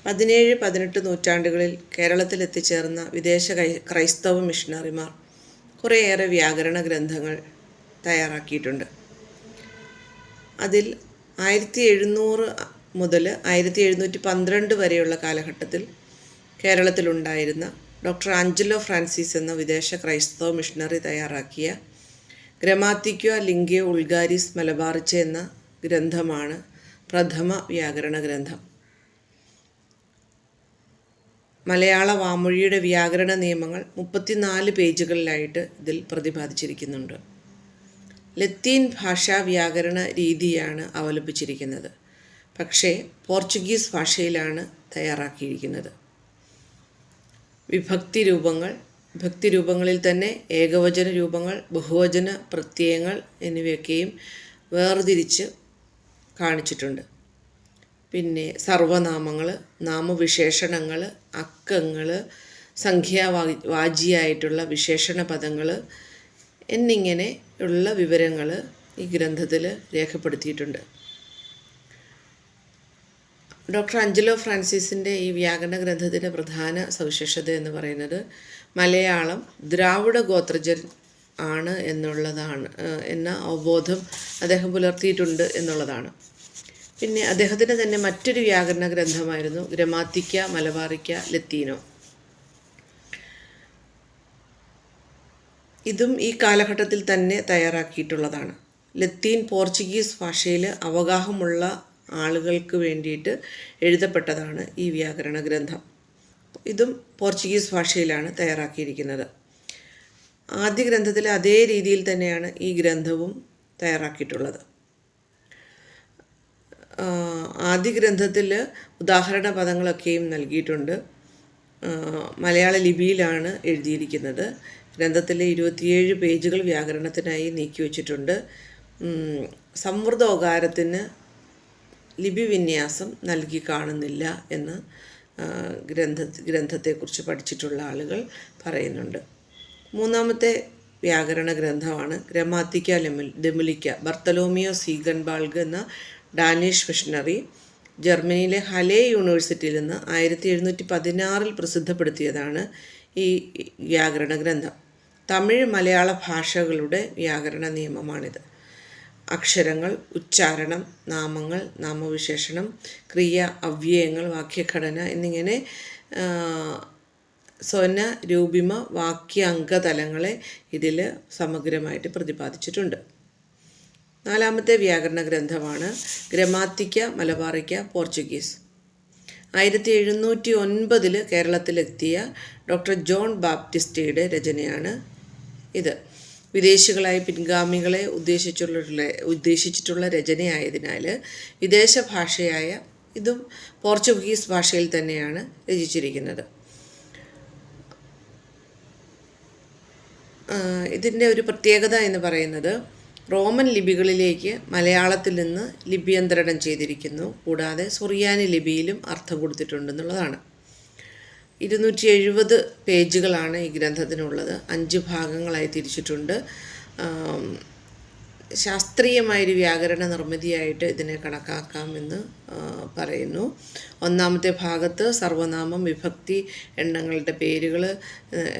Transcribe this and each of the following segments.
17-18 നൂറ്റാണ്ടുകളിൽ കേരളത്തിലെത്തിച്ചേർന്ന വിദേശ ക്രൈസ്തവ മിഷണറിമാർ കുറേയേറെ വ്യാകരണ ഗ്രന്ഥങ്ങൾ തയ്യാറാക്കിയിട്ടുണ്ട്. അതിൽ 1700 മുതൽ 1712 വരെയുള്ള കാലഘട്ടത്തിൽ കേരളത്തിലുണ്ടായിരുന്ന ഡോക്ടർ ആഞ്ചലോ ഫ്രാൻസിസ് എന്ന വിദേശ ക്രൈസ്തവ മിഷണറി തയ്യാറാക്കിയ ഗ്രമാത്തിക്വ ലിംഗ്വ ഉൾഗാരിസ് മലബാറിച്ച എന്ന ഗ്രന്ഥമാണ് പ്രഥമ വ്യാകരണ ഗ്രന്ഥം. മലയാള വാമൊഴിയുടെ വ്യാകരണ നിയമങ്ങൾ 34 പേജുകളിലായിട്ട് ഇതിൽ പ്രതിപാദിച്ചിരിക്കുന്നുണ്ട്. ലത്തീൻ ഭാഷാ വ്യാകരണ രീതിയാണ് അവലംബിച്ചിരിക്കുന്നത്. പക്ഷേ പോർച്ചുഗീസ് ഭാഷയിലാണ് തയ്യാറാക്കിയിരിക്കുന്നത്. വിഭക്തി രൂപങ്ങളിൽ തന്നെ ഏകവചന രൂപങ്ങൾ, ബഹുവചന പ്രത്യയങ്ങൾ എന്നിവയൊക്കെയും വേർതിരിച്ച് കാണിച്ചിട്ടുണ്ട്. പിന്നെ സർവനാമങ്ങൾ, നാമവിശേഷണങ്ങൾ, അക്കങ്ങൾ, സംഖ്യാവാചിയായിട്ടുള്ള വിശേഷണ പദങ്ങൾ എന്നിങ്ങനെ ഉള്ള വിവരങ്ങൾ ഈ ഗ്രന്ഥത്തിൽ രേഖപ്പെടുത്തിയിട്ടുണ്ട്. ഡോക്ടർ ആഞ്ചലോ ഫ്രാൻസിസിൻ്റെ ഈ വ്യാകരണ ഗ്രന്ഥത്തിൻ്റെ പ്രധാന സവിശേഷത എന്ന് പറയുന്നത് മലയാളം ദ്രാവിഡ ഗോത്രജൻ ആണ് എന്ന അവബോധം അദ്ദേഹം പുലർത്തിയിട്ടുണ്ട് എന്നുള്ളതാണ്. പിന്നെ അദ്ദേഹത്തിൻ്റെ തന്നെ മറ്റൊരു വ്യാകരണ ഗ്രന്ഥമായിരുന്നു ഗ്രമാത്തിക്ക മലബാറിക്ക ലത്തീനോ. ഇതും ഈ കാലഘട്ടത്തിൽ തന്നെ തയ്യാറാക്കിയിട്ടുള്ളതാണ്. ലത്തീൻ പോർച്ചുഗീസ് ഭാഷയിൽ അവഗാഹമുള്ള ആളുകൾക്ക് വേണ്ടിയിട്ട് എഴുതപ്പെട്ടതാണ് ഈ വ്യാകരണ ഗ്രന്ഥം. ഇതും പോർച്ചുഗീസ് ഭാഷയിലാണ് തയ്യാറാക്കിയിരിക്കുന്നത്. ആദ്യ ഗ്രന്ഥത്തിലെ അതേ രീതിയിൽ തന്നെയാണ് ഈ ഗ്രന്ഥവും തയ്യാറാക്കിയിട്ടുള്ളത്. ആദ്യ ഗ്രന്ഥത്തിൽ ഉദാഹരണ പദങ്ങളൊക്കെയും നൽകിയിട്ടുണ്ട്. മലയാള ലിപിയിലാണ് എഴുതിയിരിക്കുന്നത്. ഗ്രന്ഥത്തിലെ 27 പേജുകൾ വ്യാകരണത്തിനായി നീക്കിവച്ചിട്ടുണ്ട്. സംവൃതോകാരത്തിന് ലിപി വിന്യാസം നൽകി കാണുന്നില്ല എന്ന് ഗ്രന്ഥത്തെക്കുറിച്ച് പഠിച്ചിട്ടുള്ള ആളുകൾ പറയുന്നുണ്ട്. മൂന്നാമത്തെ വ്യാകരണ ഗ്രന്ഥമാണ് ഗ്രമാത്തിക്ക ഡെമുലിക്ക. ബർത്തലോമിയോ സീഗൻബാൾഗ് എന്ന ഡാനിഷ് മിഷണറി ജർമ്മനിയിലെ ഹലേ യൂണിവേഴ്സിറ്റിയിൽ നിന്ന് 1716 പ്രസിദ്ധപ്പെടുത്തിയതാണ് ഈ വ്യാകരണ ഗ്രന്ഥം. തമിഴ് മലയാള ഭാഷകളുടെ വ്യാകരണ നിയമമാണിത്. അക്ഷരങ്ങൾ, ഉച്ചാരണം, നാമങ്ങൾ, നാമവിശേഷണം, ക്രിയ, അവ്യയങ്ങൾ, വാക്യഘടന എന്നിങ്ങനെ സ്വന, രൂപിമ, വാക്യ അംഗതലങ്ങളെ ഇതിൽ സമഗ്രമായിട്ട് പ്രതിപാദിച്ചിട്ടുണ്ട്. നാലാമത്തെ വ്യാകരണ ഗ്രന്ഥമാണ് ഗ്രമാത്തിക്ക മലബാറിക്ക പോർച്ചുഗീസ്. 1709 കേരളത്തിലെത്തിയ ഡോക്ടർ ജോൺ ബാപ്റ്റിസ്റ്റയുടെ രചനയാണ് ഇത്. വിദേശികളായ പിൻഗാമികളെ ഉദ്ദേശിച്ചിട്ടുള്ള രചനയായതിനാൽ വിദേശ ഭാഷയായ ഇതും പോർച്ചുഗീസ് ഭാഷയിൽ തന്നെയാണ് രചിച്ചിരിക്കുന്നത്. ഇതിൻ്റെ ഒരു പ്രത്യേകത എന്ന് പറയുന്നത് റോമൻ ലിപികളിലേക്ക് മലയാളത്തിൽ നിന്ന് ലിപ്യന്തരണം ചെയ്തിരിക്കുന്നു. കൂടാതെ സുറിയാനി ലിപിയിലും അർത്ഥം കൊടുത്തിട്ടുണ്ടെന്നുള്ളതാണ്. 270 പേജുകളാണ് ഈ ഗ്രന്ഥത്തിനുള്ളത്. 5 ഭാഗങ്ങളായി തിരിച്ചിട്ടുണ്ട്. ശാസ്ത്രീയമായൊരു വ്യാകരണ നിർമ്മിതിയായിട്ട് ഇതിനെ കണക്കാക്കാമെന്ന് പറയുന്നു. ഒന്നാമത്തെ ഭാഗത്ത് സർവനാമം, വിഭക്തി, എണ്ണങ്ങളുടെ പേരുകൾ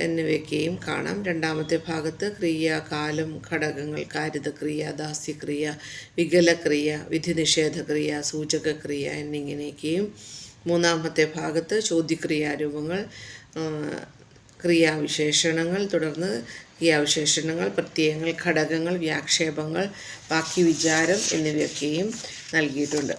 എന്നിവയൊക്കെയും കാണാം. രണ്ടാമത്തെ ഭാഗത്ത് ക്രിയ, കാലം, ഘടകങ്ങൾ, കാരിതക്രിയ, ദാസ്യക്രിയ, വികലക്രിയ, വിധിനിഷേധക്രിയ, സൂചകക്രിയ എന്നിങ്ങനെയൊക്കെയും. മൂന്നാമത്തെ ഭാഗത്ത് ചോദ്യക്രിയാരൂപങ്ങൾ, ക്രിയാവിശേഷണങ്ങൾ, തുടർന്ന് ക്രിയാവിശേഷണങ്ങൾ, പ്രത്യയങ്ങൾ, ഘടകങ്ങൾ, വ്യാക്ഷേപങ്ങൾ, വാക്യവിചാരം എന്നിവയൊക്കെയും നൽകിയിട്ടുണ്ട്.